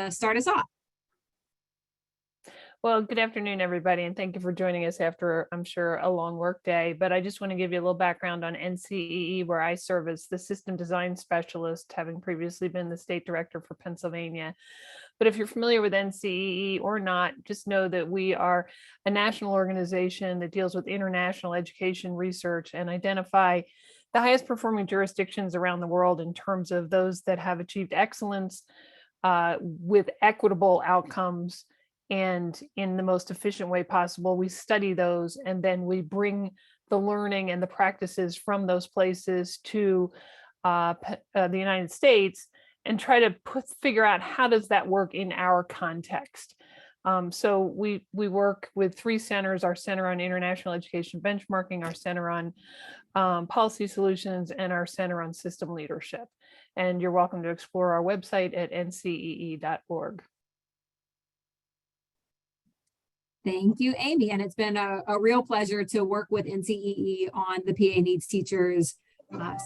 start us off. Well, good afternoon, everybody, and thank you for joining us after, I'm sure, a long work day. But I just want to give you a little background on NCEE, where I serve as the system design specialist, having previously been the state director for Pennsylvania. But if you're familiar with NCEE or not, just know that we are a national organization that deals with international education research and identify the highest performing jurisdictions around the world in terms of those that have achieved excellence with equitable outcomes and in the most efficient way possible. We study those, and then we bring the learning and the practices from those places to the United States and try to figure out how does that work in our context. So we work with 3 centers: our Center on International Education Benchmarking, our Center on Policy Solutions, and our Center on System Leadership. And you're welcome to explore our website at ncee.org. Thank you, Amy. And it's been a real pleasure to work with NCEE on the PA Needs Teachers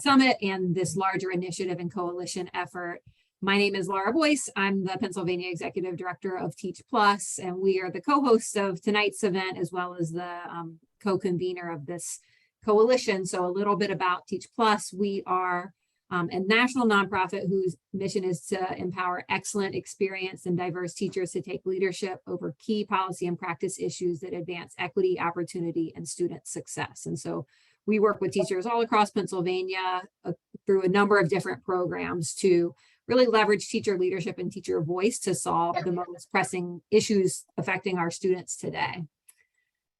Summit and this larger initiative and coalition effort. My name is Laura Boyce. I'm the Pennsylvania Executive Director of Teach Plus, and we are the co-hosts of tonight's event as well as the co-convener of this coalition. So a little bit about Teach Plus. We are a national nonprofit whose mission is to empower excellent, experienced, and diverse teachers to take leadership over key policy and practice issues that advance equity, opportunity, and student success. And so we work with teachers all across Pennsylvania through a number of different programs to really leverage teacher leadership and teacher voice to solve the most pressing issues affecting our students today.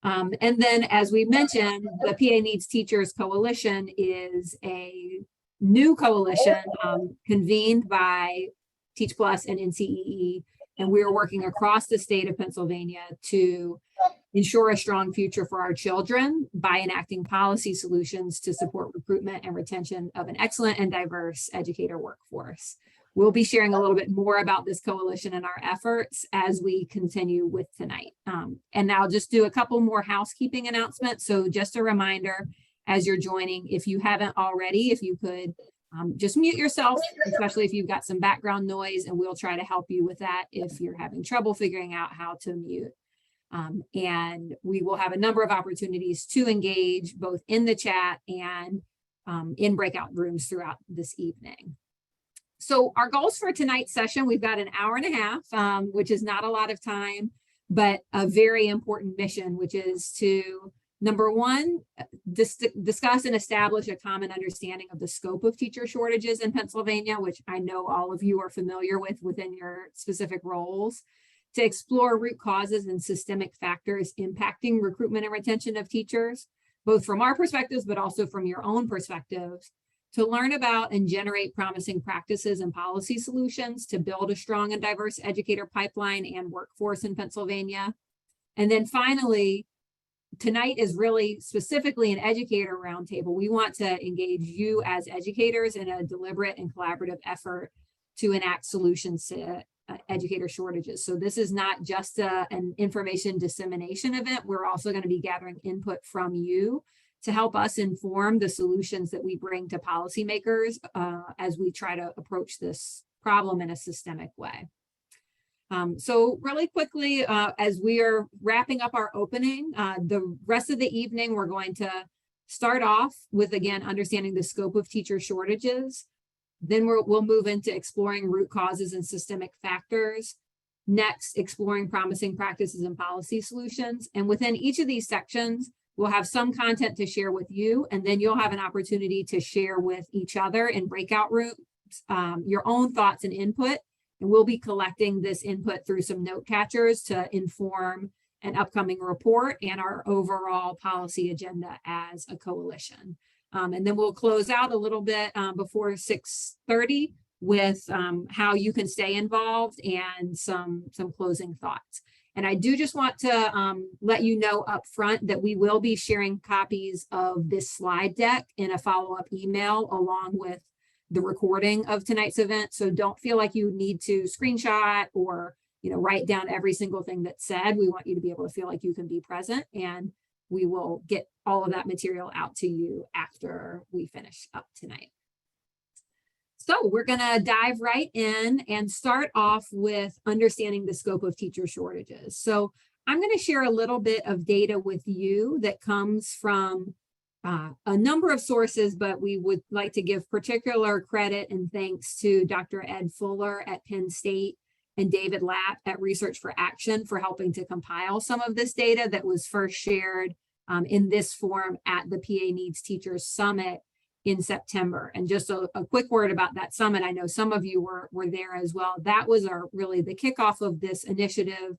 And then, as we mentioned, the PA Needs Teachers Coalition is a new coalition convened by Teach Plus and NCEE, and we are working across the state of Pennsylvania to ensure a strong future for our children by enacting policy solutions to support recruitment and retention of an excellent and diverse educator workforce. We'll be sharing a little bit more about this coalition and our efforts as we continue with tonight. And I'll just do a couple more housekeeping announcements. So just a reminder, as you're joining, if you haven't already, if you could just mute yourself, especially if you've got some background noise, and we'll try to help you with that if you're having trouble figuring out how to mute. And we will have a number of opportunities to engage both in the chat and in breakout rooms throughout this evening. So our goals for tonight's session, we've got an hour and a half, which is not a lot of time, but a very important mission, which is to, number one, discuss and establish a common understanding of the scope of teacher shortages in Pennsylvania, which I know all of you are familiar with within your specific roles, to explore root causes and systemic factors impacting recruitment and retention of teachers, both from our perspectives, but also from your own perspectives, to learn about and generate promising practices and policy solutions to build a strong and diverse educator pipeline and workforce in Pennsylvania. And then finally, tonight is really specifically an educator roundtable. We want to engage you as educators in a deliberate and collaborative effort to enact solutions to educator shortages. So this is not just an information dissemination event. We're also going to be gathering input from you to help us inform the solutions that we bring to policymakers as we try to approach this problem in a systemic way. So really quickly, as we are wrapping up our opening, the rest of the evening, we're going to start off with, again, understanding the scope of teacher shortages. Then we'll move into exploring root causes and systemic factors. Next, exploring promising practices and policy solutions. And within each of these sections, we'll have some content to share with you, and then you'll have an opportunity to share with each other in breakout rooms your own thoughts and input. And we'll be collecting this input through some note catchers to inform an upcoming report and our overall policy agenda as a coalition. And then we'll close out a little bit before 6:30 with how you can stay involved and some closing thoughts. And I do just want to let you know up front that we will be sharing copies of this slide deck in a follow-up email along with the recording of tonight's event. So don't feel like you need to screenshot or write down every single thing that's said. We want you to be able to feel like you can be present, and we will get all of that material out to you after we finish up tonight. So we're going to dive right in and start off with understanding the scope of teacher shortages. So I'm going to share a little bit of data with you that comes from a number of sources, but we would like to give particular credit and thanks to Dr. Ed Fuller at Penn State and David Lapp at Research for Action for helping to compile some of this data that was first shared in this form at the PA Needs Teachers Summit in September. And just a quick word about that summit. I know some of you were there as well. That was really the kickoff of this initiative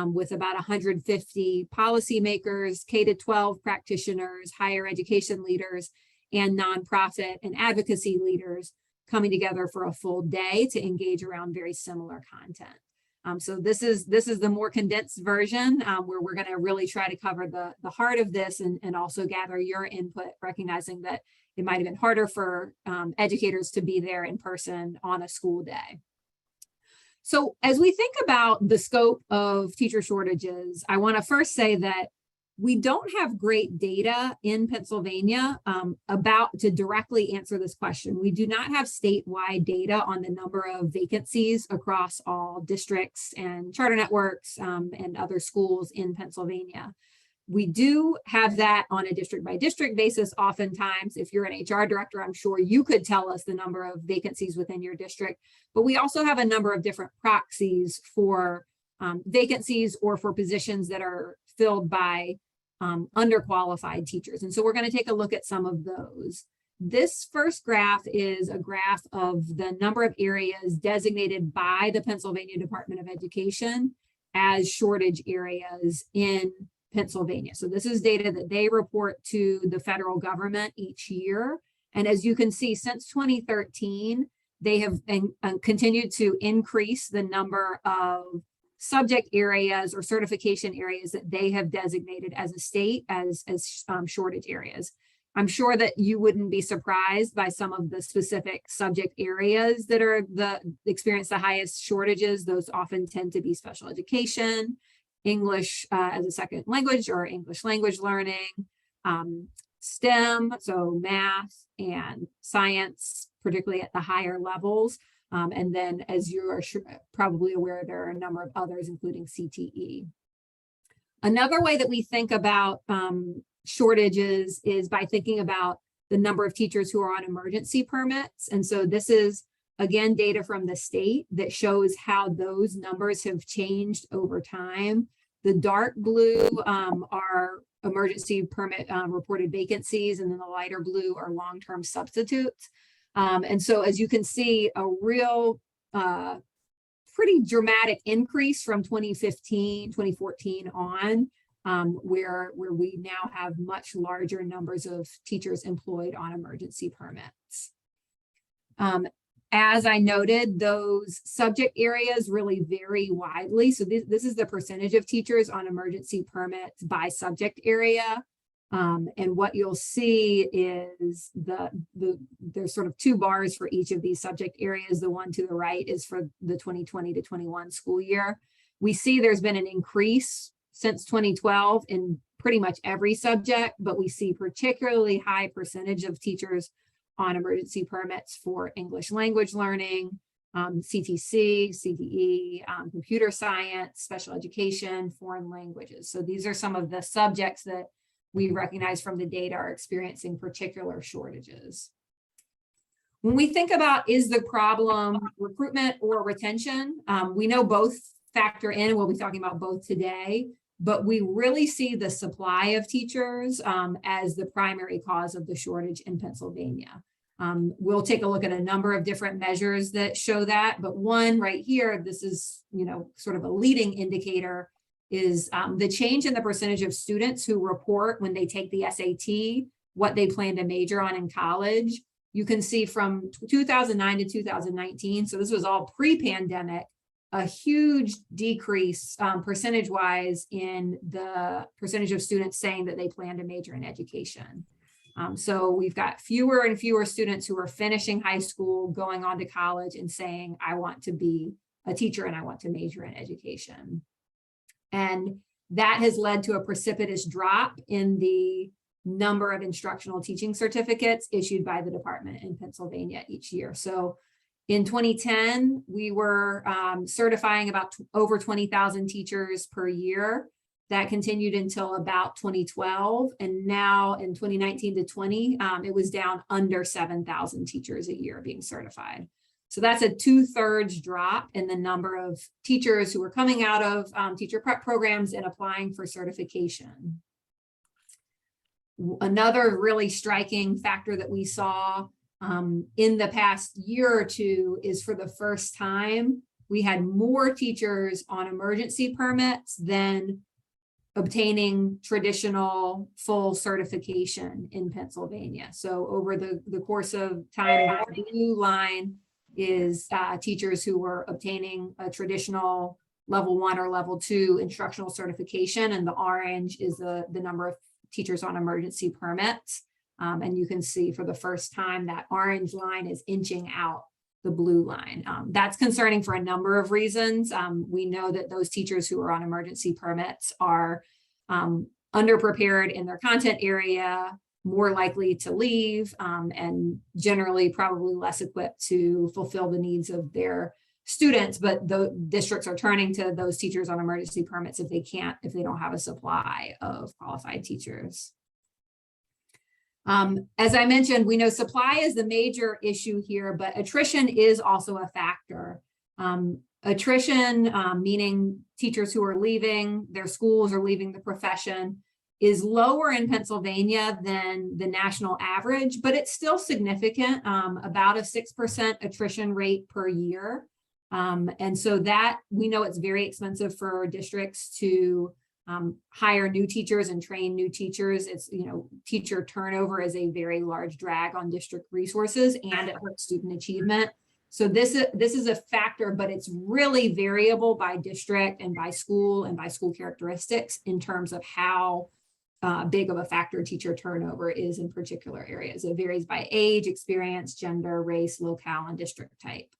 with about 150 policymakers, K-12 practitioners, higher education leaders, and nonprofit and advocacy leaders coming together for a full day to engage around very similar content. So this is the more condensed version where we're going to really try to cover the heart of this and also gather your input, recognizing that it might have been harder for educators to be there in person on a school day. So as we think about the scope of teacher shortages, I want to first say that we don't have great data in Pennsylvania to directly answer this question. We do not have statewide data on the number of vacancies across all districts and charter networks and other schools in Pennsylvania. We do have that on a district by district basis. Oftentimes, if you're an HR director, I'm sure you could tell us the number of vacancies within your district, but we also have a number of different proxies for vacancies or for positions that are filled by underqualified teachers. And so we're going to take a look at some of those. This first graph is a graph of the number of areas designated by the Pennsylvania Department of Education as shortage areas in Pennsylvania. So this is data that they report to the federal government each year. And as you can see, since 2013, they have continued to increase the number of subject areas or certification areas that they have designated as a state as shortage areas. I'm sure that you wouldn't be surprised by some of the specific subject areas that are experience the highest shortages. Those often tend to be special education, English as a second language or English language learning, STEM, so math and science, particularly at the higher levels. And then, as you are probably aware, there are a number of others, including CTE. Another way that we think about shortages is by thinking about the number of teachers who are on emergency permits. And so this is, again, data from the state that shows how those numbers have changed over time. The dark blue are emergency permit reported vacancies, and then the lighter blue are long-term substitutes. And so as you can see, a real pretty dramatic increase from 2014 on, where we now have much larger numbers of teachers employed on emergency permits. As I noted, those subject areas really vary widely. So this is the percentage of teachers on emergency permits by subject area. And what you'll see is there's sort of two bars for each of these subject areas. The one to the right is for the 2020 to 21 school year. We see there's been an increase since 2012 in pretty much every subject, but we see particularly high percentage of teachers on emergency permits for English language learning, CTC, CDE, computer science, special education, foreign languages. So these are some of the subjects that we recognize from the data are experiencing particular shortages. When we think about, is the problem recruitment or retention? We know both factor in, and we'll be talking about both today, but we really see the supply of teachers as the primary cause of the shortage in Pennsylvania. We'll take a look at a number of different measures that show that, but one right here, this is, sort of a leading indicator, is the change in the percentage of students who report when they take the SAT what they plan to major on in college. You can see from 2009 to 2019, so this was all pre-pandemic, a huge decrease percentage-wise in the percentage of students saying that they plan to major in education. So we've got fewer and fewer students who are finishing high school, going on to college and saying, I want to be a teacher and I want to major in education. And that has led to a precipitous drop in the number of instructional teaching certificates issued by the department in Pennsylvania each year. So In 2010, we were certifying about over 20,000 teachers per year. That continued until about 2012. And now in 2019 to 20, it was down under 7,000 teachers a year being certified. So that's a 2/3 drop in the number of teachers who were coming out of teacher prep programs and applying for certification. Another really striking factor that we saw in the past year or two is, for the first time, we had more teachers on emergency permits than obtaining traditional full certification in Pennsylvania. So over the course of time, the blue line is teachers who were obtaining a traditional level 1 or level 2 instructional certification, and the orange is the number of teachers on emergency permits. And you can see for the first time that orange line is inching out the blue line. That's concerning for a number of reasons. We know that those teachers who are on emergency permits are underprepared in their content area, more likely to leave, and generally probably less equipped to fulfill the needs of their students. But the districts are turning to those teachers on emergency permits if they don't have a supply of qualified teachers. As I mentioned, we know supply is the major issue here, but attrition is also a factor. Attrition, meaning teachers who are leaving their schools or leaving the profession, is lower in Pennsylvania than the national average, but it's still significant, about a 6% attrition rate per year. And so that, we know it's very expensive for districts to hire new teachers and train new teachers. It's, teacher turnover is a very large drag on district resources, and it hurts student achievement. So this is a factor, but it's really variable by district and by school characteristics in terms of how big of a factor teacher turnover is in particular areas. It varies by age, experience, gender, race, locale, and district type.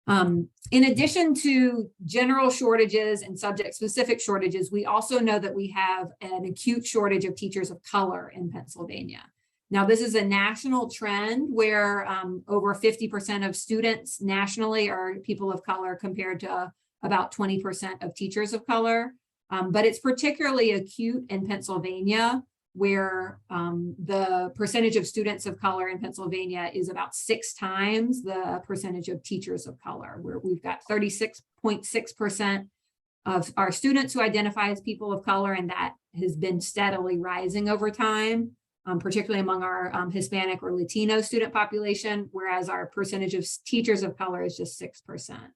In addition to general shortages and subject-specific shortages, we also know that we have an acute shortage of teachers of color in Pennsylvania. Now, this is a national trend where over 50% of students nationally are people of color compared to about 20% of teachers of color. But it's particularly acute in Pennsylvania, where the percentage of students of color in Pennsylvania is about 6 times the percentage of teachers of color, where we've got 36.6% of our students who identify as people of color, and that has been steadily rising over time, particularly among our Hispanic or Latino student population, whereas our percentage of teachers of color is just 6%.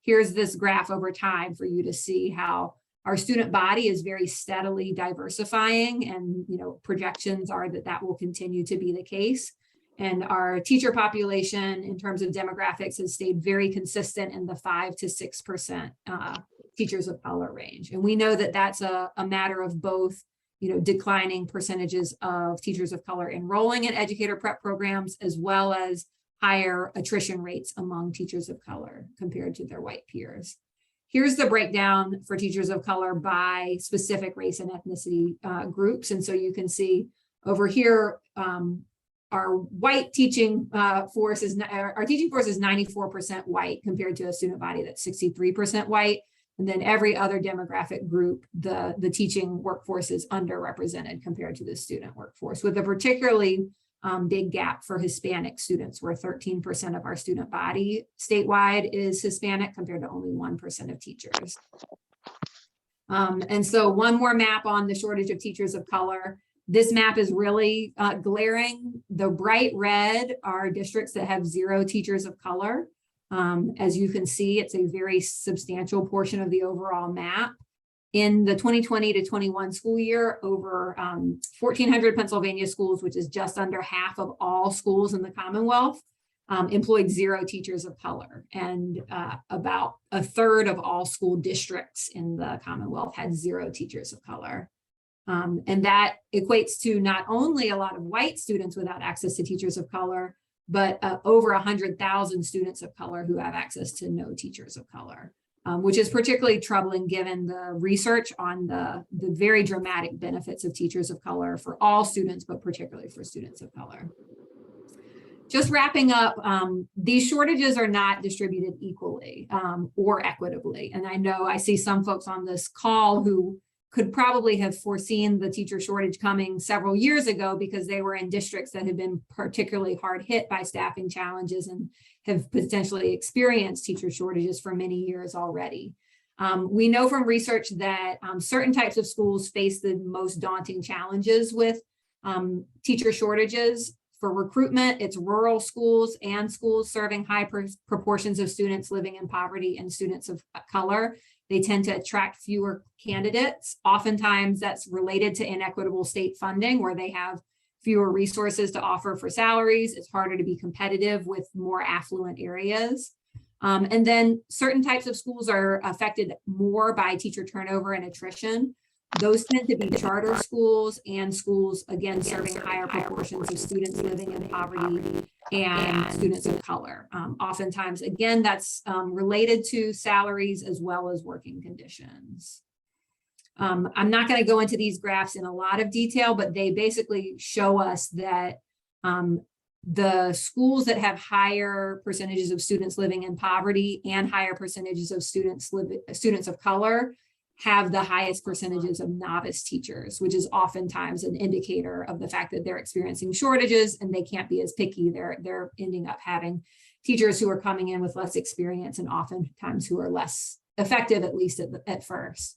Here's this graph over time for you to see how our student body is very steadily diversifying, and projections are that will continue to be the case. And our teacher population in terms of demographics has stayed very consistent in the 5 to 6% teachers of color range. And we know that that's a matter of both declining percentages of teachers of color enrolling in educator prep programs, as well as higher attrition rates among teachers of color compared to their white peers. Here's the breakdown for teachers of color by specific race and ethnicity groups. And so you can see over here, our white teaching force is, our teaching force is 94% white compared to a student body that's 63% white. And then every other demographic group, the teaching workforce is underrepresented compared to the student workforce, with a particularly big gap for Hispanic students, where 13% of our student body statewide is Hispanic compared to only 1% of teachers. And so one more map on the shortage of teachers of color. This map is really glaring. The bright red are districts that have 0 teachers of color. As you can see, it's a very substantial portion of the overall map. In the 2020 to 21 school year, over 1,400 Pennsylvania schools, which is just under half of all schools in the Commonwealth, employed 0 teachers of color. And about a third of all school districts in the Commonwealth had 0 teachers of color. And that equates to not only a lot of white students without access to teachers of color, but over 100,000 students of color who have access to no teachers of color. Which is particularly troubling given the research on the very dramatic benefits of teachers of color for all students, but particularly for students of color. just wrapping up, these shortages are not distributed equally or equitably. And I know I see some folks on this call who could probably have foreseen the teacher shortage coming several years ago because they were in districts that had been particularly hard hit by staffing challenges and have potentially experienced teacher shortages for many years already. We know from research that certain types of schools face the most daunting challenges with teacher shortages. For recruitment, it's rural schools and schools serving high proportions of students living in poverty and students of color. They tend to attract fewer candidates. Oftentimes that's related to inequitable state funding where they have fewer resources to offer for salaries. It's harder to be competitive with more affluent areas. And then certain types of schools are affected more by teacher turnover and attrition. Those tend to be charter schools and schools, again, serving higher proportions of students living in poverty and students of color. Oftentimes, again, that's related to salaries as well as working conditions. I'm not going to go into these graphs in a lot of detail, but they basically show us that the schools that have higher percentages of students living in poverty and higher percentages of students of color have the highest percentages of novice teachers, which is oftentimes an indicator of the fact that they're experiencing shortages and they can't be as picky. They're ending up having teachers who are coming in with less experience and oftentimes who are less effective, at least at first.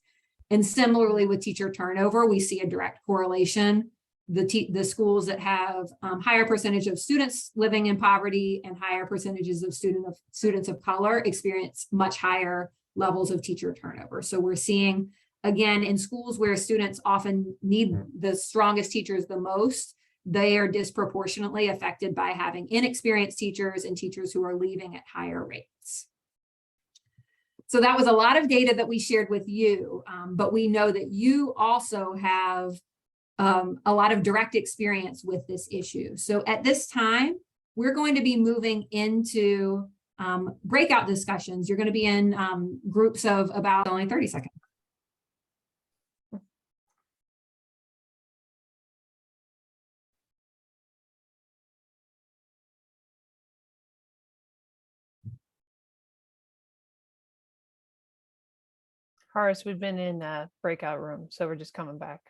And similarly with teacher turnover, we see a direct correlation. The schools that have higher percentage of students living in poverty and higher percentages of students of color experience much higher levels of teacher turnover. So we're seeing, again, in schools where students often need the strongest teachers the most, they are disproportionately affected by having inexperienced teachers and teachers who are leaving at higher rates. So that was a lot of data that we shared with you, but we know that you also have a lot of direct experience with this issue. So at this time, we're going to be moving into breakout discussions. You're going to be in groups of about only 30 seconds. Horace, we've been in a breakout room, so we're just coming back.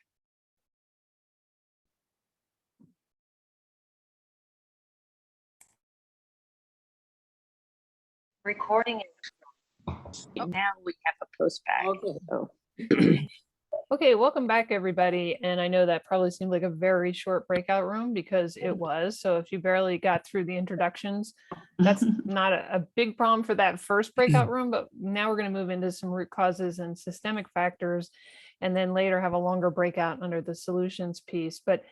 Recording is now we have a post back. Okay. So. Okay, welcome back, everybody. And I know that probably seemed like a very short breakout room because it was. So if you barely got through the introductions, that's not a big problem for that first breakout room. But now we're going to move into some root causes and systemic factors, and then later have a longer breakout under the solutions piece. But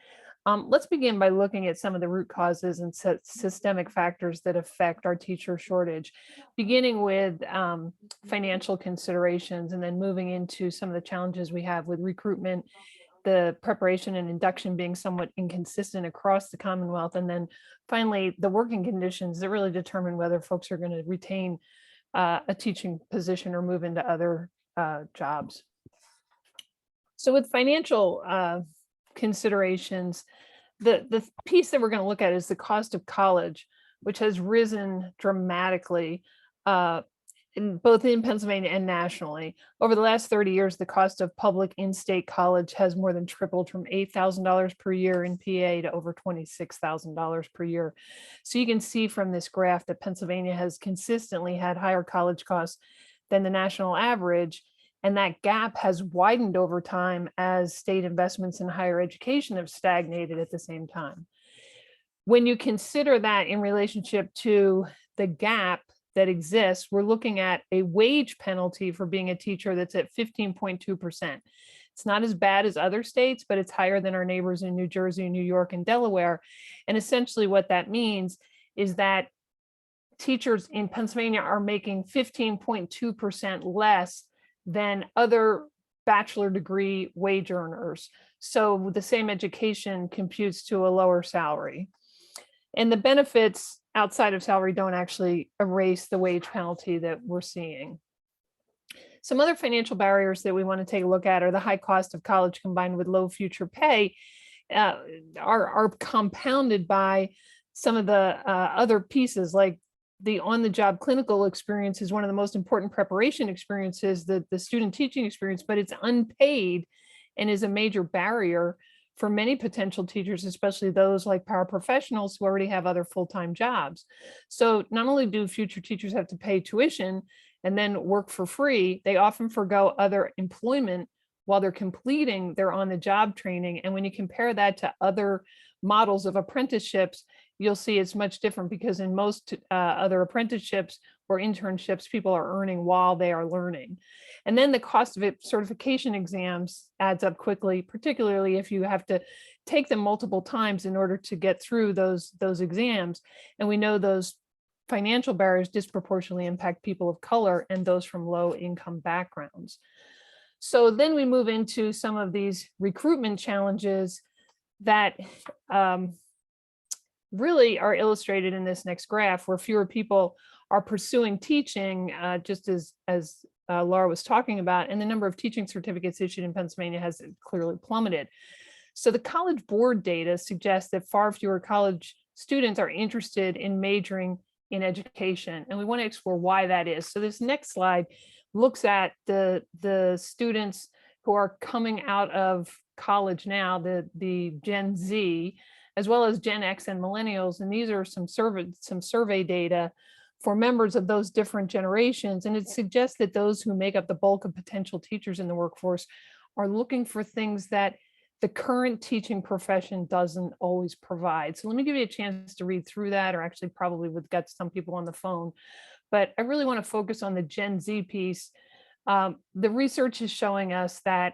let's begin by looking at some of the root causes and systemic factors that affect our teacher shortage, beginning with financial considerations and then moving into some of the challenges we have with recruitment, the preparation and induction being somewhat inconsistent across the Commonwealth, and then finally the working conditions that really determine whether folks are going to retain a teaching position or move into other jobs. So with financial considerations, the piece that we're going to look at is the cost of college, which has risen dramatically both in Pennsylvania and nationally. Over the last 30 years, the cost of public in-state college has more than tripled from $8,000 per year in PA to over $26,000 per year. So you can see from this graph that Pennsylvania has consistently had higher college costs than the national average. And that gap has widened over time as state investments in higher education have stagnated at the same time. When you consider that in relationship to the gap that exists, we're looking at a wage penalty for being a teacher that's at 15.2%. It's not as bad as other states, but it's higher than our neighbors in New Jersey, New York, and Delaware. And essentially what that means is that teachers in Pennsylvania are making 15.2% less than other bachelor degree wage earners. So the same education computes to a lower salary. And the benefits outside of salary don't actually erase the wage penalty that we're seeing. Some other financial barriers that we want to take a look at are the high cost of college combined with low future pay are compounded by some of the other pieces, like the on-the-job clinical experience is one of the most important preparation experiences, the student teaching experience, but it's unpaid and is a major barrier for many potential teachers, especially those like paraprofessionals who already have other full-time jobs. So not only do future teachers have to pay tuition and then work for free, they often forgo other employment while they're completing their on-the-job training. And when you compare that to other models of apprenticeships, you'll see it's much different, because in most other apprenticeships or internships, people are earning while they are learning. And then the cost of certification exams adds up quickly, particularly if you have to take them multiple times in order to get through those exams. And we know those financial barriers disproportionately impact people of color and those from low income backgrounds. So then we move into some of these recruitment challenges that really are illustrated in this next graph, where fewer people are pursuing teaching, just as Laura was talking about, and the number of teaching certificates issued in Pennsylvania has clearly plummeted. So the College Board data suggests that far fewer college students are interested in majoring in education, and we want to explore why that is. So this next slide looks at the students who are coming out of college now, the Gen Z, as well as Gen X and millennials. And these are some survey data for members of those different generations. And it suggests that those who make up the bulk of potential teachers in the workforce are looking for things that the current teaching profession doesn't always provide. So let me give you a chance to read through that, or actually probably would get some people on the phone. But I really want to focus on the Gen Z piece. The research is showing us that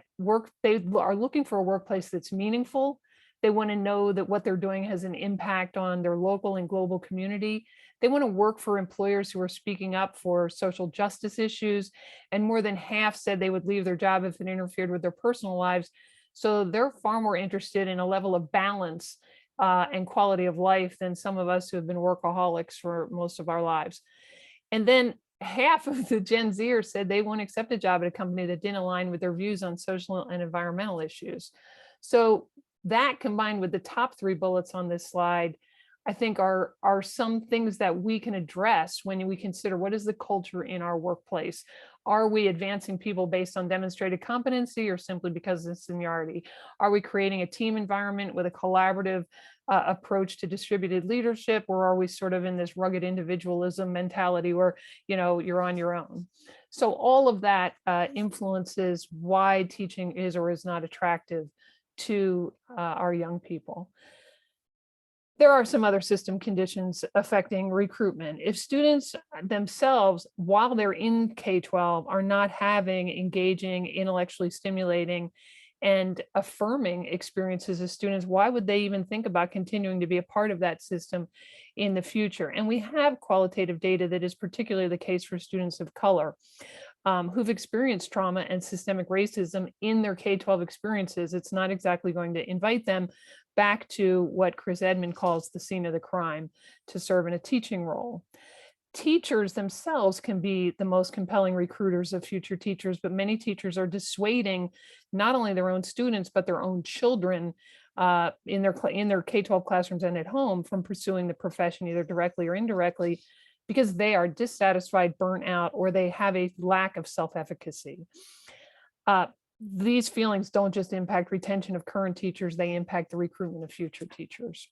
they are looking for a workplace that's meaningful. They want to know that what they're doing has an impact on their local and global community. They want to work for employers who are speaking up for social justice issues. And more than half said they would leave their job if it interfered with their personal lives. So they're far more interested in a level of balance and quality of life than some of us who have been workaholics for most of our lives. And then half of the Gen Zers said they won't accept a job at a company that didn't align with their views on social and environmental issues. So that, combined with the top three bullets on this slide, I think are some things that we can address when we consider what is the culture in our workplace. Are we advancing people based on demonstrated competency or simply because of seniority? Are we creating a team environment with a collaborative approach to distributed leadership, or are we sort of in this rugged individualism mentality where, you're on your own? So all of that influences why teaching is or is not attractive to our young people. There are some other system conditions affecting recruitment. If students themselves, while they're in K-12, are not having engaging, intellectually stimulating, and affirming experiences as students, why would they even think about continuing to be a part of that system in the future? And we have qualitative data that is particularly the case for students of color who've experienced trauma and systemic racism in their K-12 experiences. It's not exactly going to invite them back to what Chris Edmond calls the scene of the crime to serve in a teaching role. Teachers themselves can be the most compelling recruiters of future teachers, but many teachers are dissuading not only their own students, but their own children in their K-12 classrooms and at home from pursuing the profession, either directly or indirectly, because they are dissatisfied, burnt out, or they have a lack of self-efficacy. These feelings don't just impact retention of current teachers, they impact the recruitment of future teachers.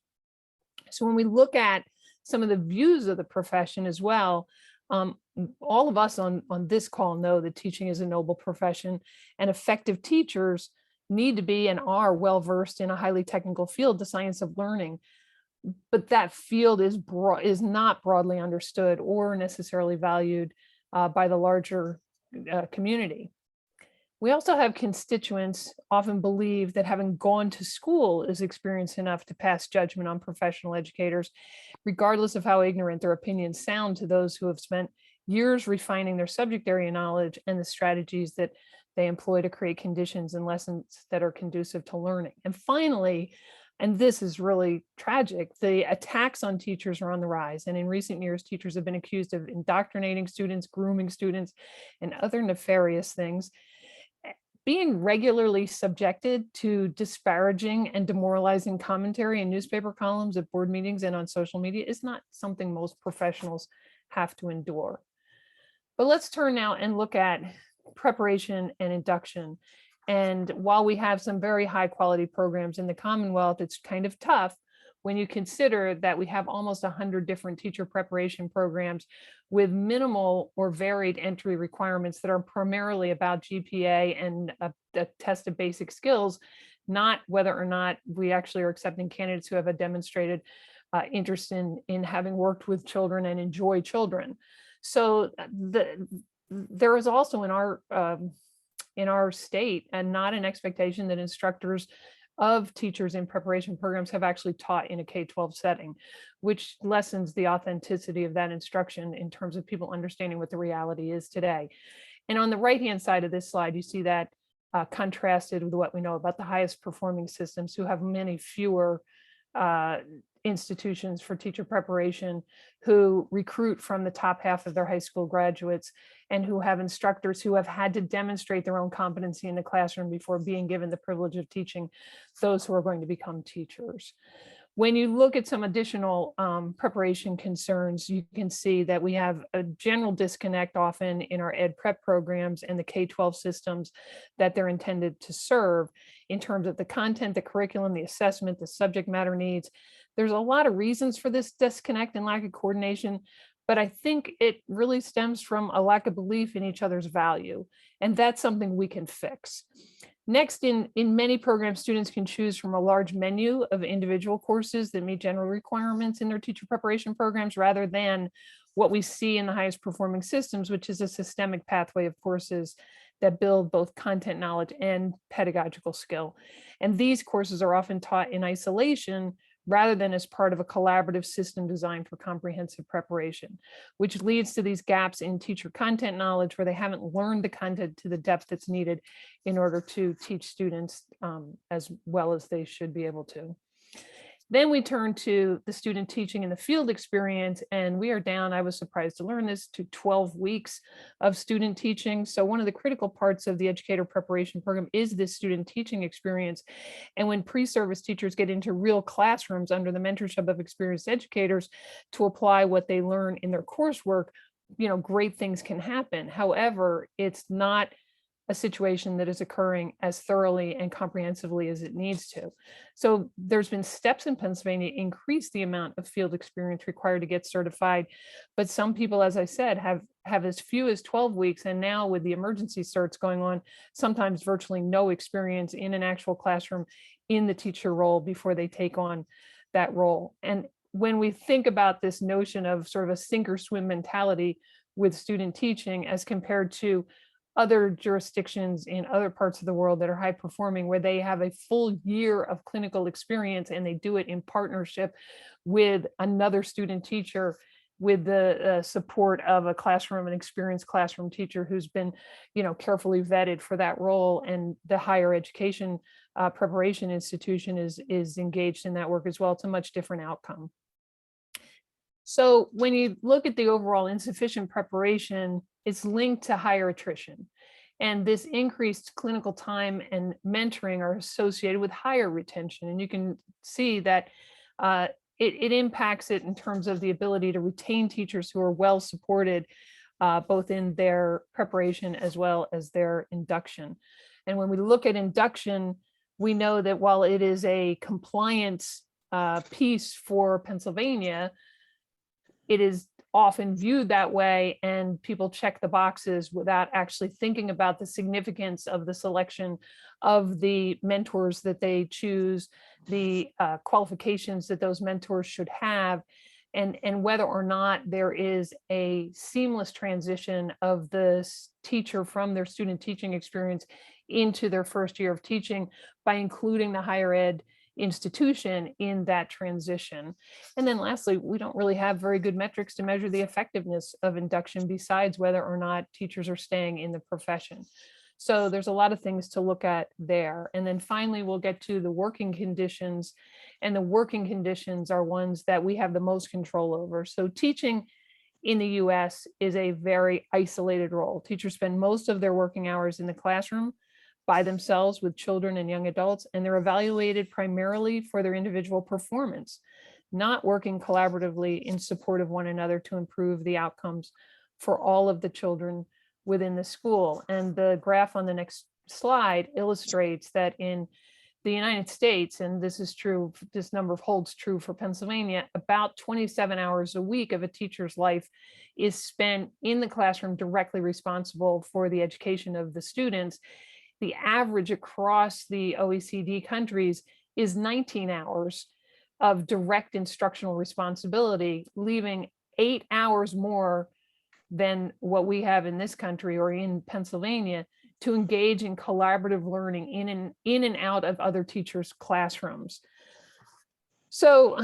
So when we look at some of the views of the profession as well, all of us on this call know that teaching is a noble profession, and effective teachers need to be and are well-versed in a highly technical field, the science of learning. But that field is not broadly understood or necessarily valued by the larger community. We also have constituents often believe that having gone to school is experience enough to pass judgment on professional educators, regardless of how ignorant their opinions sound to those who have spent years refining their subject area knowledge and the strategies that they employ to create conditions and lessons that are conducive to learning. And finally, and this is really tragic, the attacks on teachers are on the rise. And in recent years, teachers have been accused of indoctrinating students, grooming students, and other nefarious things. being regularly subjected to disparaging and demoralizing commentary in newspaper columns, at board meetings, and on social media is not something most professionals have to endure. But let's turn now and look at preparation and induction. And while we have some very high quality programs in the Commonwealth, it's kind of tough when you consider that we have almost 100 different teacher preparation programs with minimal or varied entry requirements that are primarily about GPA and a test of basic skills, not whether or not we actually are accepting candidates who have a demonstrated interest in having worked with children and enjoy children. So there is also in our state and not an expectation that instructors of teachers in preparation programs have actually taught in a K-12 setting, which lessens the authenticity of that instruction in terms of people understanding what the reality is today. And on the right-hand side of this slide, you see that contrasted with what we know about the highest performing systems who have many fewer institutions for teacher preparation, who recruit from the top half of their high school graduates, and who have instructors who have had to demonstrate their own competency in the classroom before being given the privilege of teaching those who are going to become teachers. When you look at some additional preparation concerns, you can see that we have a general disconnect often in our ed prep programs and the K-12 systems that they're intended to serve in terms of the content, the curriculum, the assessment, the subject matter needs. There's a lot of reasons for this disconnect and lack of coordination, but I think it really stems from a lack of belief in each other's value, and that's something we can fix. Next, in many programs, students can choose from a large menu of individual courses that meet general requirements in their teacher preparation programs, rather than what we see in the highest performing systems, which is a systemic pathway of courses that build both content knowledge and pedagogical skill. And these courses are often taught in isolation rather than as part of a collaborative system designed for comprehensive preparation, which leads to these gaps in teacher content knowledge where they haven't learned the content to the depth that's needed in order to teach students as well as they should be able to. Then we turn to the student teaching in the field experience, and we are down, I was surprised to learn this, to 12 weeks of student teaching. So one of the critical parts of the Educator preparation program is this student teaching experience. And when pre-service teachers get into real classrooms under the mentorship of experienced educators to apply what they learn in their coursework, great things can happen. However, it's not a situation that is occurring as thoroughly and comprehensively as it needs to. So there's been steps in Pennsylvania to increase the amount of field experience required to get certified. But some people, as I said, have as few as 12 weeks. And now with the emergency certs going on, sometimes virtually no experience in an actual classroom in the teacher role before they take on that role. And when we think about this notion of sort of a sink or swim mentality with student teaching as compared to other jurisdictions in other parts of the world that are high performing, where they have a full year of clinical experience and they do it in partnership with another student teacher, with the support of a classroom, an experienced classroom teacher who's been, carefully vetted for that role, and the higher education preparation institution is engaged in that work as well. It's a much different outcome. So when you look at the overall insufficient preparation, it's linked to higher attrition. And this increased clinical time and mentoring are associated with higher retention. And you can see that it impacts it in terms of the ability to retain teachers who are well supported, both in their preparation as well as their induction. And when we look at induction, we know that while it is a compliance piece for Pennsylvania, it is often viewed that way, and people check the boxes without actually thinking about the significance of the selection of the mentors that they choose, the qualifications that those mentors should have, and whether or not there is a seamless transition of the teacher from their student teaching experience into their first year of teaching by including the higher ed institution in that transition. And then lastly, we don't really have very good metrics to measure the effectiveness of induction besides whether or not teachers are staying in the profession. So there's a lot of things to look at there. And then finally, we'll get to the working conditions, and the working conditions are ones that we have the most control over. So teaching in the US is a very isolated role. Teachers spend most of their working hours in the classroom, by themselves with children and young adults, and they're evaluated primarily for their individual performance, not working collaboratively in support of one another to improve the outcomes for all of the children within the school. And the graph on the next slide illustrates that in the United States, and this is true, this number holds true for Pennsylvania, about 27 hours a week of a teacher's life is spent in the classroom directly responsible for the education of the students. The average across the OECD countries is 19 hours of direct instructional responsibility, leaving 8 hours more than what we have in this country or in Pennsylvania to engage in collaborative learning in and out of other teachers' classrooms. So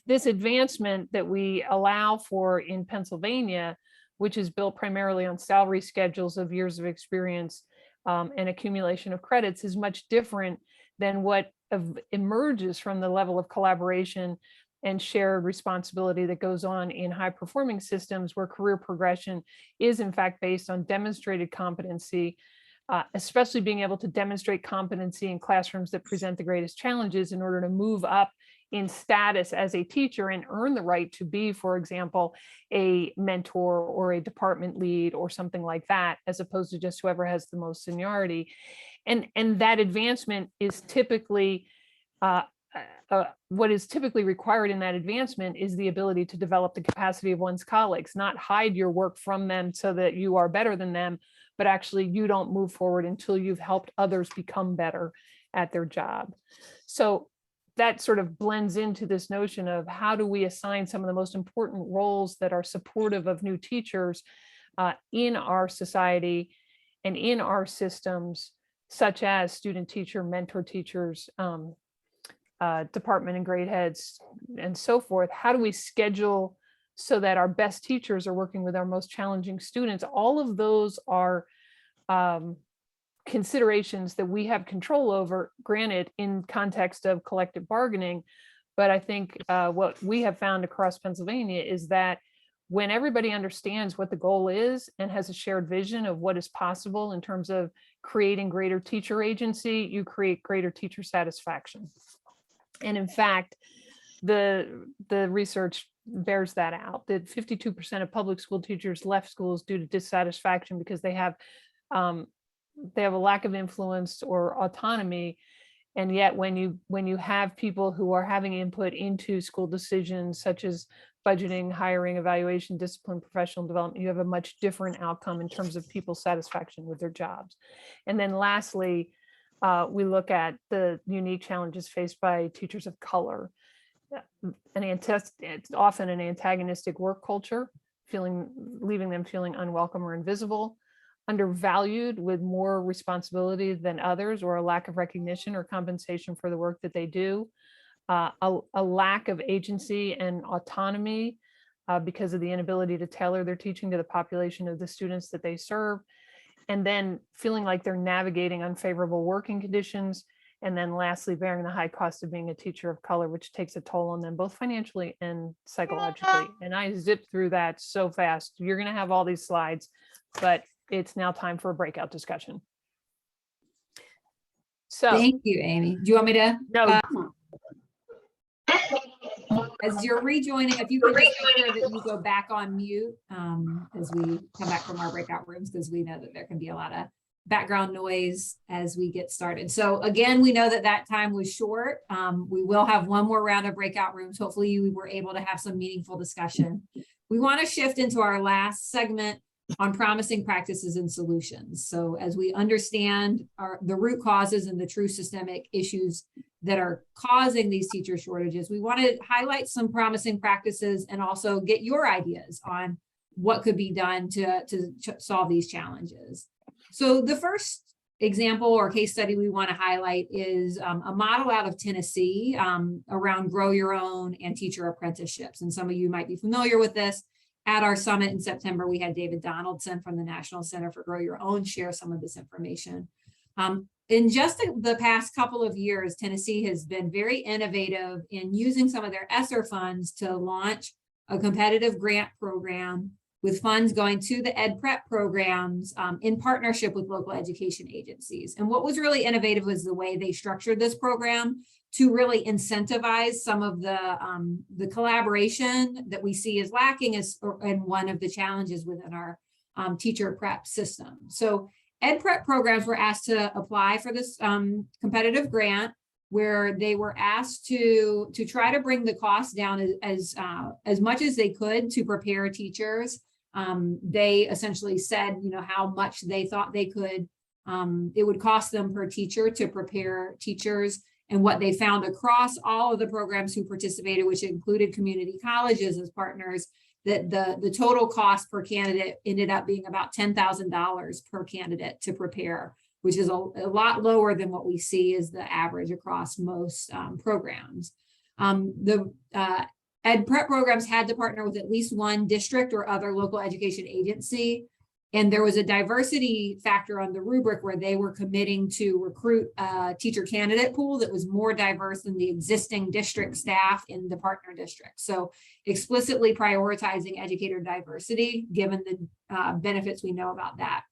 this advancement that we allow for in Pennsylvania, which is built primarily on salary schedules of years of experience and accumulation of credits, is much different than what emerges from the level of collaboration and shared responsibility that goes on in high performing systems where career progression is in fact based on demonstrated competency, especially being able to demonstrate competency in classrooms that present the greatest challenges in order to move up in status as a teacher and earn the right to be, for example, a mentor or a department lead or something like that, as opposed to just whoever has the most seniority. And that advancement is typically, what is typically required in that advancement is the ability to develop the capacity of one's colleagues, not hide your work from them so that you are better than them, but actually you don't move forward until you've helped others become better at their job. So that sort of blends into this notion of how do we assign some of the most important roles that are supportive of new teachers in our society and in our systems, such as student teacher, mentor teachers, department and grade heads, and so forth. How do we schedule so that our best teachers are working with our most challenging students? All of those are considerations that we have control over, granted in context of collective bargaining. But I think what we have found across Pennsylvania is that when everybody understands what the goal is and has a shared vision of what is possible in terms of creating greater teacher agency, you create greater teacher satisfaction. And in fact, the research bears that out, that 52% of public school teachers left schools due to dissatisfaction because they have a lack of influence or autonomy. And yet when you have people who are having input into school decisions such as budgeting, hiring, evaluation, discipline, professional development, you have a much different outcome in terms of people's satisfaction with their jobs. And then lastly, we look at the unique challenges faced by teachers of color. It's often an antagonistic work culture, leaving them feeling unwelcome or invisible, undervalued with more responsibility than others, or a lack of recognition or compensation for the work that they do, a lack of agency and autonomy because of the inability to tailor their teaching to the population of the students that they serve, and then feeling like they're navigating unfavorable working conditions, and then lastly, bearing the high cost of being a teacher of color, which takes a toll on them both financially and psychologically. And I zipped through that so fast. You're going to have all these slides, but it's now time for a breakout discussion. So Thank you, Amy. Do you want me to? no, As you're rejoining, if you could just make sure that you go back on mute as we come back from our breakout rooms, because we know that there can be a lot of background noise as we get started. So again, we know that that time was short. We will have one more round of breakout rooms. Hopefully you were able to have some meaningful discussion. We want to shift into our last segment on promising practices and solutions. So as we understand the root causes and the true systemic issues that are causing these teacher shortages, we want to highlight some promising practices and also get your ideas on what could be done to solve these challenges. So the first example or case study we want to highlight is a model out of Tennessee around grow your own and teacher apprenticeships. And some of you might be familiar with this. At our summit in September, we had David Donaldson from the National Center for Grow Your Own share some of this information. In just the past couple of years, Tennessee has been very innovative in using some of their ESSER funds to launch a competitive grant program with funds going to the ed prep programs in partnership with local education agencies. And what was really innovative was the way they structured this program to really incentivize some of the collaboration that we see is lacking and one of the challenges within our teacher prep system. So ed prep programs were asked to apply for this competitive grant, where they were asked to try to bring the cost down as much as they could to prepare teachers. They essentially said, how much they thought they could, it would cost them per teacher to prepare teachers. And what they found across all of the programs who participated, which included community colleges as partners, that the total cost per candidate ended up being about $10,000 per candidate to prepare, which is a lot lower than what we see as the average across most programs. The ed prep programs had to partner with at least one district or other local education agency. And there was a diversity factor on the rubric where they were committing to recruit a teacher candidate pool that was more diverse than the existing district staff in the partner district. So explicitly prioritizing educator diversity, given the benefits we know about that.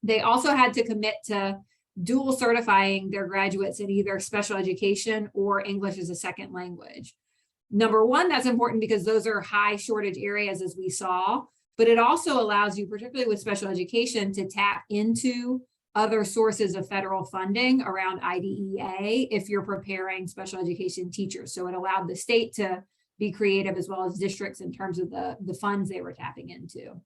They also had to commit to dual certifying their graduates in either special education or English as a second language. Number one, that's important because those are high shortage areas, as we saw. But it also allows you, particularly with special education, to tap into other sources of federal funding around IDEA if you're preparing special education teachers. So it allowed the state to be creative as well as districts in terms of the funds they were tapping into.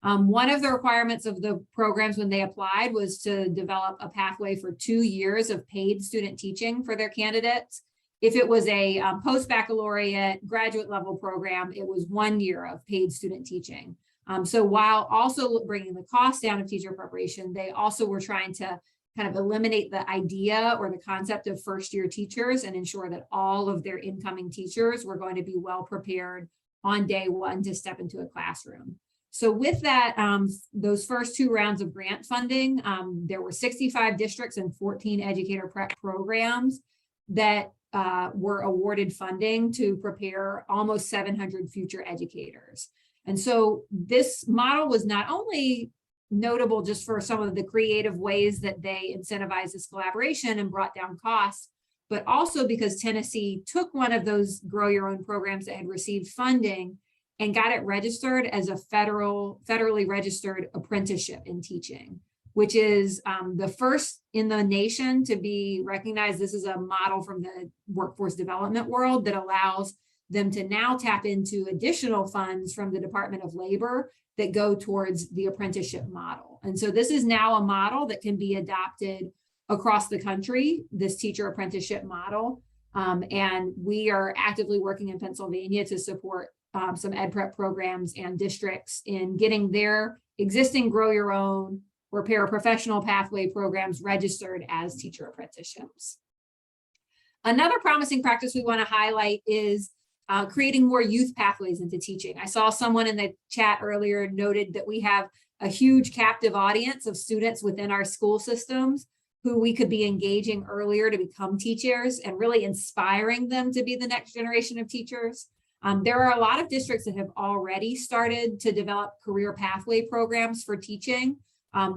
One of the requirements of the programs when they applied was to develop a pathway for 2 years of paid student teaching for their candidates. If it was a post-baccalaureate graduate level program, it was 1 year of paid student teaching. So while also bringing the cost down of teacher preparation, they also were trying to kind of eliminate the idea or the concept of first-year teachers and ensure that all of their incoming teachers were going to be well prepared on day one to step into a classroom. So with that, those first 2 rounds of grant funding, there were 65 districts and 14 educator prep programs that were awarded funding to prepare almost 700 future educators. And so this model was not only notable just for some of the creative ways that they incentivized this collaboration and brought down costs, but also because Tennessee took one of those grow your own programs that had received funding and got it registered as a federally registered apprenticeship in teaching, which is the first in the nation to be recognized. This is a model from the workforce development world that allows them to now tap into additional funds from the Department of Labor that go towards the apprenticeship model. And so this is now a model that can be adopted across the country, this teacher apprenticeship model. And we are actively working in Pennsylvania to support some ed prep programs and districts in getting their existing grow your own or paraprofessional pathway programs registered as teacher apprenticeships. Another promising practice we want to highlight is creating more youth pathways into teaching. I saw someone in the chat earlier noted that we have a huge captive audience of students within our school systems who we could be engaging earlier to become teachers and really inspiring them to be the next generation of teachers. There are a lot of districts that have already started to develop career pathway programs for teaching,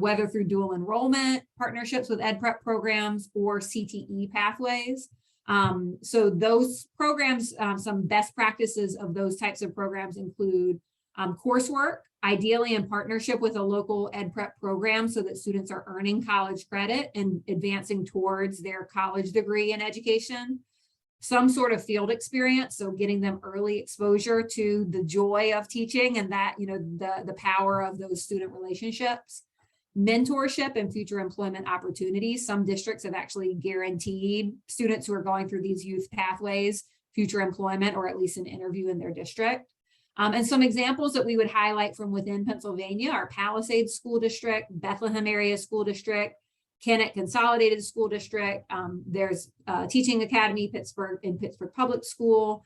whether through dual enrollment, partnerships with ed prep programs, or CTE pathways. So those programs, some best practices of those types of programs include coursework, ideally in partnership with a local ed prep program so that students are earning college credit and advancing towards their college degree in education. Some sort of field experience, so getting them early exposure to the joy of teaching and that, the power of those student relationships. Mentorship and future employment opportunities. Some districts have actually guaranteed students who are going through these youth pathways future employment or at least an interview in their district. And some examples that we would highlight from within Pennsylvania are Palisades School District, Bethlehem Area School District, Kennett Consolidated School District. There's Teaching Academy Pittsburgh in Pittsburgh Public School.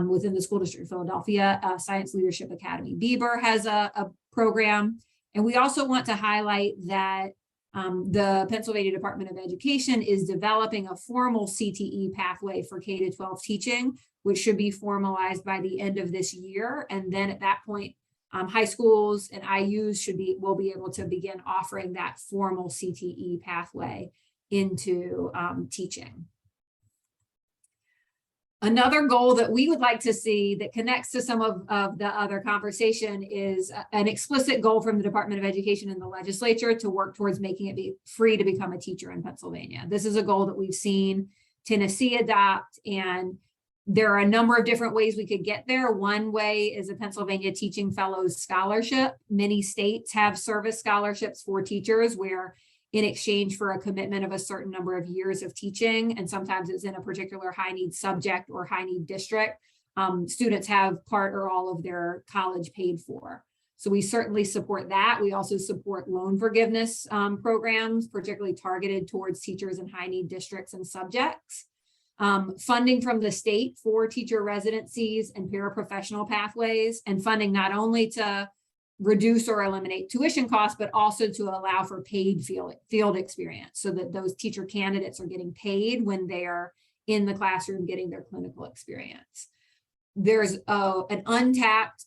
Within the School District of Philadelphia, Science Leadership Academy Bieber has a program. And we also want to highlight that the Pennsylvania Department of Education is developing a formal CTE pathway for K-12 teaching, which should be formalized by the end of this year. And then at that point, High schools and IUs will be able to begin offering that formal CTE pathway into teaching. Another goal that we would like to see that connects to some of the other conversation is an explicit goal from the Department of Education and the legislature to work towards making it be free to become a teacher in Pennsylvania. This is a goal that we've seen Tennessee adopt, and there are a number of different ways we could get there. One way is a Pennsylvania Teaching Fellows Scholarship. Many states have service scholarships for teachers where in exchange for a commitment of a certain number of years of teaching, and sometimes it's in a particular high need subject or high need district, students have part or all of their college paid for. So we certainly support that. We also support loan forgiveness programs, particularly targeted towards teachers in high need districts and subjects. Funding from the state for teacher residencies and paraprofessional pathways, and funding not only to reduce or eliminate tuition costs, but also to allow for paid field experience so that those teacher candidates are getting paid when they are in the classroom getting their clinical experience. There's an untapped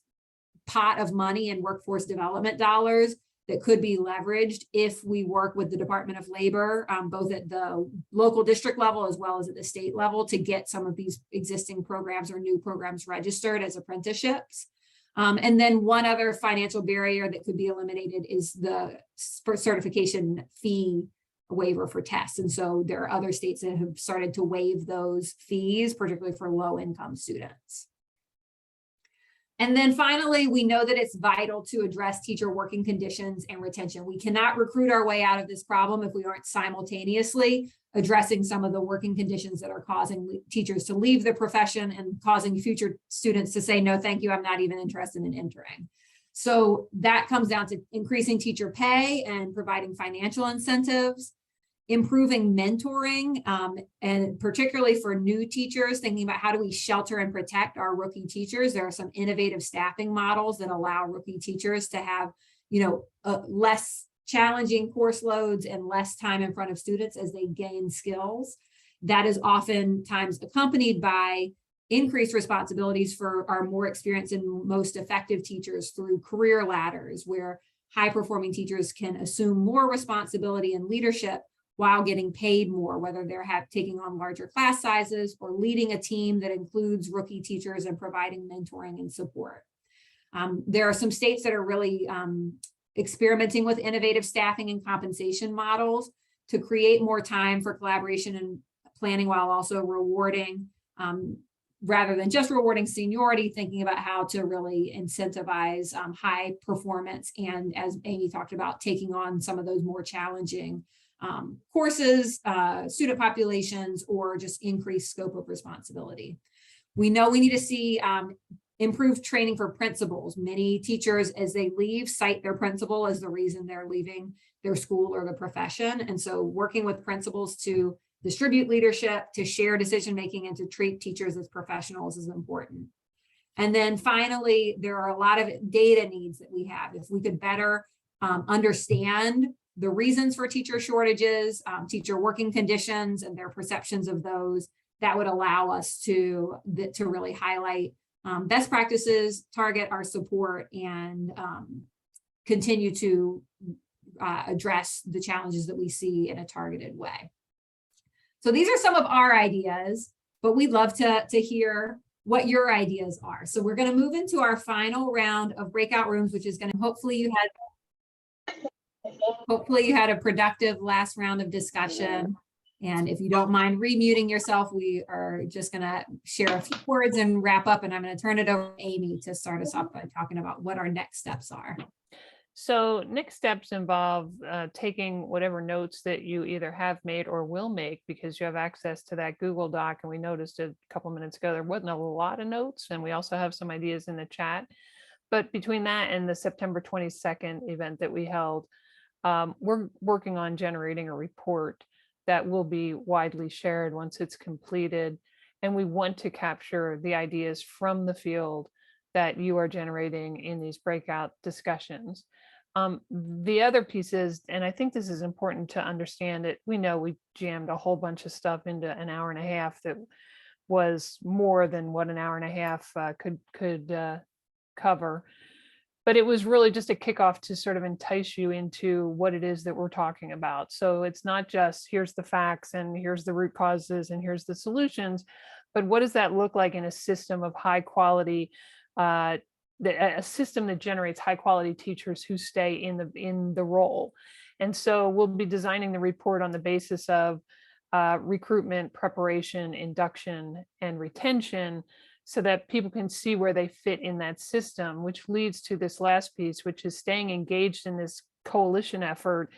pot of money and workforce development dollars that could be leveraged if we work with the Department of Labor, both at the local district level as well as at the state level, to get some of these existing programs or new programs registered as apprenticeships. And then one other financial barrier that could be eliminated is the certification fee waiver for tests. And so there are other states that have started to waive those fees, particularly for low-income students. And then finally, we know that it's vital to address teacher working conditions and retention. We cannot recruit our way out of this problem if we aren't simultaneously addressing some of the working conditions that are causing teachers to leave the profession and causing future students to say, no, thank you, I'm not even interested in entering. So that comes down to increasing teacher pay and providing financial incentives, improving mentoring, and particularly for new teachers, thinking about how do we shelter and protect our rookie teachers. There are some innovative staffing models that allow rookie teachers to have, less challenging course loads and less time in front of students as they gain skills. That is oftentimes accompanied by increased responsibilities for our more experienced and most effective teachers through career ladders, where high-performing teachers can assume more responsibility and leadership while getting paid more, whether they're taking on larger class sizes or leading a team that includes rookie teachers and providing mentoring and support. There are some states that are really experimenting with innovative staffing and compensation models to create more time for collaboration and planning while also rewarding, rather than just rewarding seniority, thinking about how to really incentivize high performance and, as Amy talked about, taking on some of those more challenging courses, student populations, or just increased scope of responsibility. We know we need to see improved training for principals. Many teachers, as they leave, cite their principal as the reason they're leaving their school or the profession. And so working with principals to distribute leadership, to share decision-making, and to treat teachers as professionals is important. And then finally, there are a lot of data needs that we have. If we could better understand the reasons for teacher shortages, teacher working conditions, and their perceptions of those, that would allow us to really highlight best practices, target our support, and continue to address the challenges that we see in a targeted way. So these are some of our ideas, but we'd love to hear what your ideas are. So we're going to move into our final round of breakout rooms, which is going to hopefully you had a productive last round of discussion. And if you don't mind remuting yourself, we are just going to share a few words and wrap up. And I'm going to turn it over to Amy to start us off by talking about what our next steps are. So next steps involve taking whatever notes that you either have made or will make, because you have access to that Google Doc. And we noticed a couple minutes ago, there wasn't a lot of notes. And we also have some ideas in the chat. But between that and the September 22nd event that we held, we're working on generating a report that will be widely shared once it's completed. And we want to capture the ideas from the field that you are generating in these breakout discussions. The other piece is, and I think this is important to understand it, we know we jammed a whole bunch of stuff into an hour and a half that was more than what an hour and a half could cover. but it was really just a kickoff to sort of entice you into what it is that we're talking about. So it's not just here's the facts and here's the root causes and here's the solutions, but what does that look like in a system of high quality, a system that generates high quality teachers who stay in the role. And so we'll be designing the report on the basis of recruitment, preparation, induction, and retention, so that people can see where they fit in that system, which leads to this last piece, which is staying engaged in this coalition effort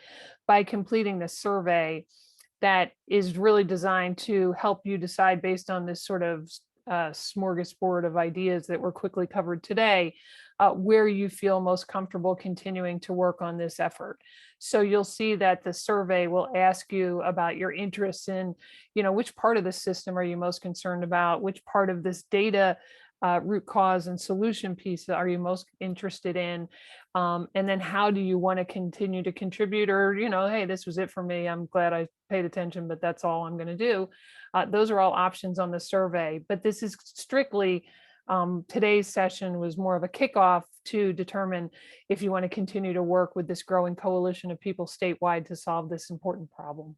by completing the survey that is really designed to help you decide, based on this sort of smorgasbord of ideas that were quickly covered today, where you feel most comfortable continuing to work on this effort. So you'll see that the survey will ask you about your interests in, which part of the system are you most concerned about, which part of this data root cause and solution piece are you most interested in, and then how do you want to continue to contribute, or, hey, this was it for me, I'm glad I paid attention, but that's all I'm going to do. Those are all options on the survey, but this is strictly, today's session was more of a kickoff to determine if you want to continue to work with this growing coalition of people statewide to solve this important problem.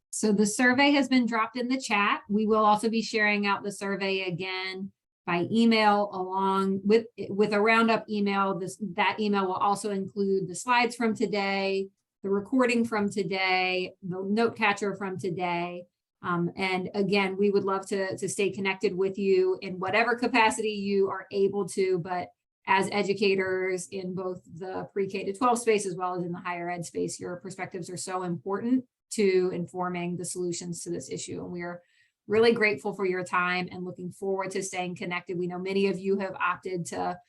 So the survey has been dropped in the chat. We will also be sharing out the survey again by email, along with a roundup email. That email will also include the slides from today, the recording from today, the note catcher from today. And again, we would love to stay connected with you in whatever capacity you are able to, but as educators in both the pre-K to 12 space as well as in the higher ed space, your perspectives are so important to informing the solutions to this issue. And we are really grateful for your time and looking forward to staying connected. We know many of you have opted to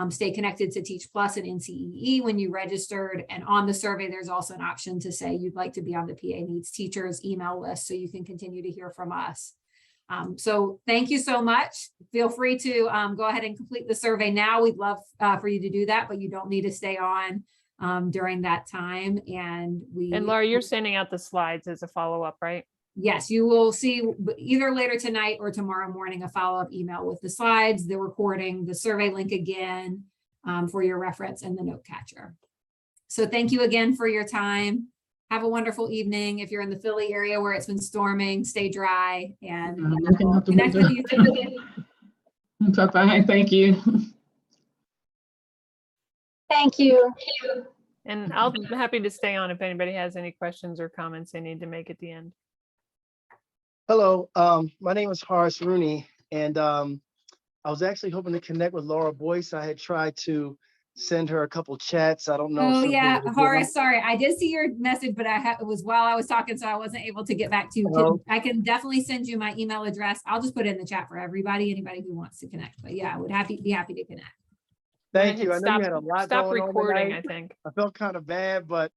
stay connected to Teach Plus and NCEE when you registered. And on the survey, there's also an option to say you'd like to be on the PA Needs Teachers email list so you can continue to hear from us. So thank you so much. Feel free to go ahead and complete the survey now. We'd love for you to do that, but you don't need to stay on during that time. And Laura, you're sending out the slides as a follow-up, right? Yes, you will see either later tonight or tomorrow morning a follow-up email with the slides, the recording, the survey link again for your reference, and the note catcher. So thank you again for your time. Have a wonderful evening. If you're in the Philly area where it's been storming, stay dry, and we'll connect with you soon. Bye-bye. Thank you. Thank you. And I'll be happy to stay on if anybody has any questions or comments they need to make at the end. Hello, my name is Horace Rooney, and I was actually hoping to connect with Laura Boyce. I had tried to send her a couple chats. I don't know. Oh yeah, Horace, sorry. I did see your message, but it was while I was talking, so I wasn't able to get back to you. I can definitely send you my email address. I'll just put it in the chat for anybody who wants to connect. But yeah, I would be happy to connect. Thank you. I know you had a lot Stop going on recording, tonight. I think. I felt kind of bad, but